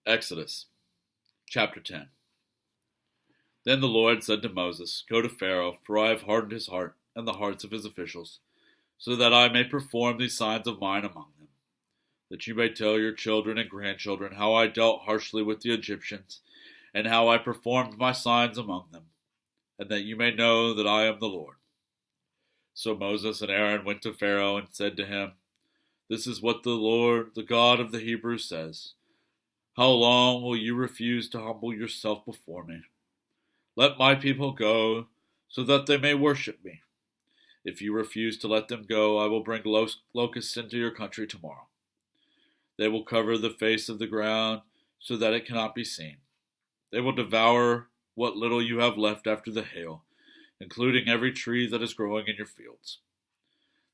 Exodus chapter 10. Then the Lord said to Moses, Go to Pharaoh, for I have hardened his heart and the hearts of his officials, so that I may perform these signs of mine among them, that you may tell your children and grandchildren how I dealt harshly with the Egyptians, and how I performed my signs among them, and that you may know that I am the Lord. So Moses and Aaron went to Pharaoh and said to him, This is what the Lord, the God of the Hebrews, says. How long will you refuse to humble yourself before me? Let my people go, so that they may worship me. If you refuse to let them go, I will bring locusts into your country tomorrow. They will cover the face of the ground, so that it cannot be seen. They will devour what little you have left after the hail, including every tree that is growing in your fields.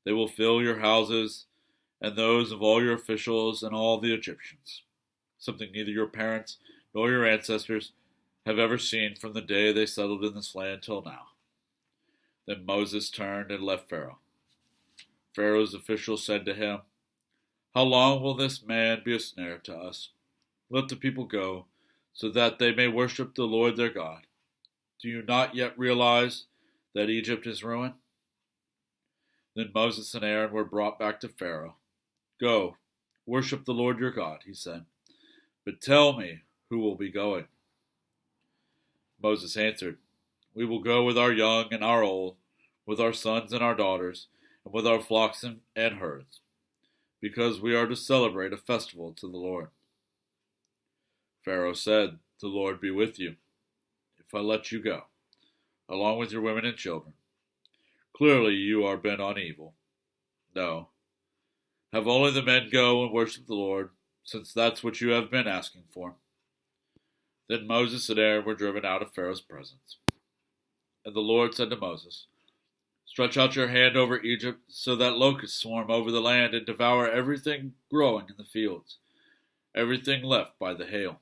They will fill your houses and those of all your officials and all the Egyptians, something neither your parents nor your ancestors have ever seen from the day they settled in this land till now. Then Moses turned and left Pharaoh. Pharaoh's officials said to him, How long will this man be a snare to us? Let the people go, so that they may worship the Lord their God. Do you not yet realize that Egypt is ruined? Then Moses and Aaron were brought back to Pharaoh. Go, worship the Lord your God, he said. But tell me who will be going. Moses answered, We will go with our young and our old, with our sons and our daughters, and with our flocks and herds, because we are to celebrate a festival to the Lord. Pharaoh said, The Lord be with you, if I let you go, along with your women and children. Clearly you are bent on evil. No, have only the men go and worship the Lord, since that's what you have been asking for. Then Moses and Aaron were driven out of Pharaoh's presence. And the Lord said to Moses, Stretch out your hand over Egypt, so that locusts swarm over the land and devour everything growing in the fields, everything left by the hail.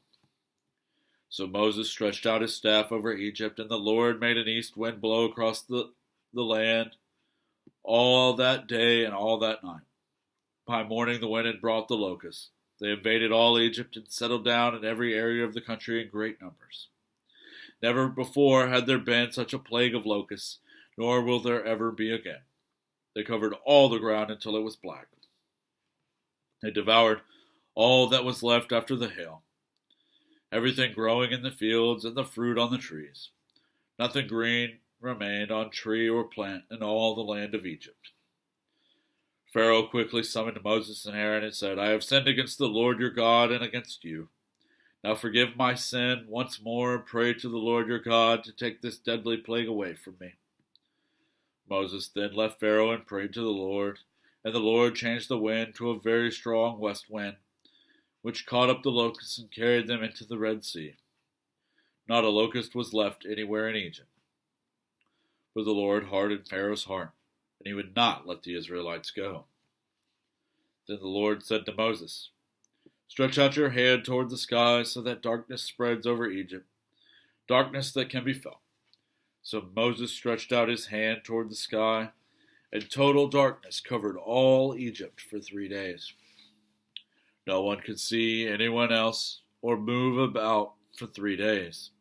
So Moses stretched out his staff over Egypt, and the Lord made an east wind blow across the land all that day and all that night. By morning the wind had brought the locusts. They invaded all Egypt and settled down in every area of the country in great numbers. Never before had there been such a plague of locusts, nor will there ever be again. They covered all the ground until it was black. They devoured all that was left after the hail, everything growing in the fields and the fruit on the trees. Nothing green remained on tree or plant in all the land of Egypt. Pharaoh quickly summoned Moses and Aaron and said, I have sinned against the Lord your God and against you. Now forgive my sin once more and pray to the Lord your God to take this deadly plague away from me. Moses then left Pharaoh and prayed to the Lord, and the Lord changed the wind to a very strong west wind, which caught up the locusts and carried them into the Red Sea. Not a locust was left anywhere in Egypt. For the Lord hardened Pharaoh's heart, and he would not let the Israelites go. Then the Lord said to Moses, Stretch out your hand toward the sky so that darkness spreads over Egypt, darkness that can be felt. So Moses stretched out his hand toward the sky, and total darkness covered all Egypt for 3 days. No one could see anyone else or move about for 3 days.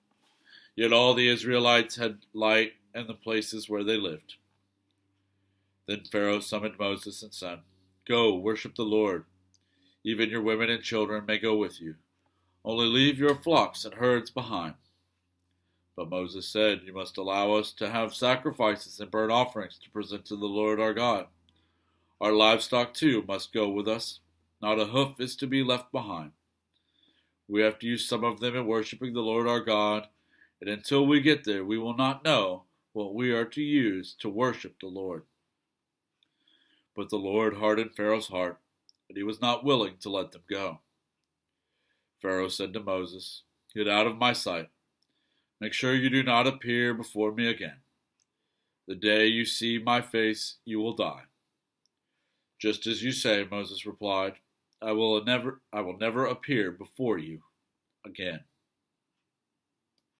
Yet all the Israelites had light in the places where they lived. Then Pharaoh summoned Moses and said, Go, worship the Lord. Even your women and children may go with you. Only leave your flocks and herds behind. But Moses said, You must allow us to have sacrifices and burnt offerings to present to the Lord our God. Our livestock too must go with us. Not a hoof is to be left behind. We have to use some of them in worshiping the Lord our God, and until we get there, we will not know what we are to use to worship the Lord. But the Lord hardened Pharaoh's heart, and he was not willing to let them go. Pharaoh said to Moses, Get out of my sight. Make sure you do not appear before me again. The day you see my face, you will die. Just as you say, Moses replied, I will never appear before you again.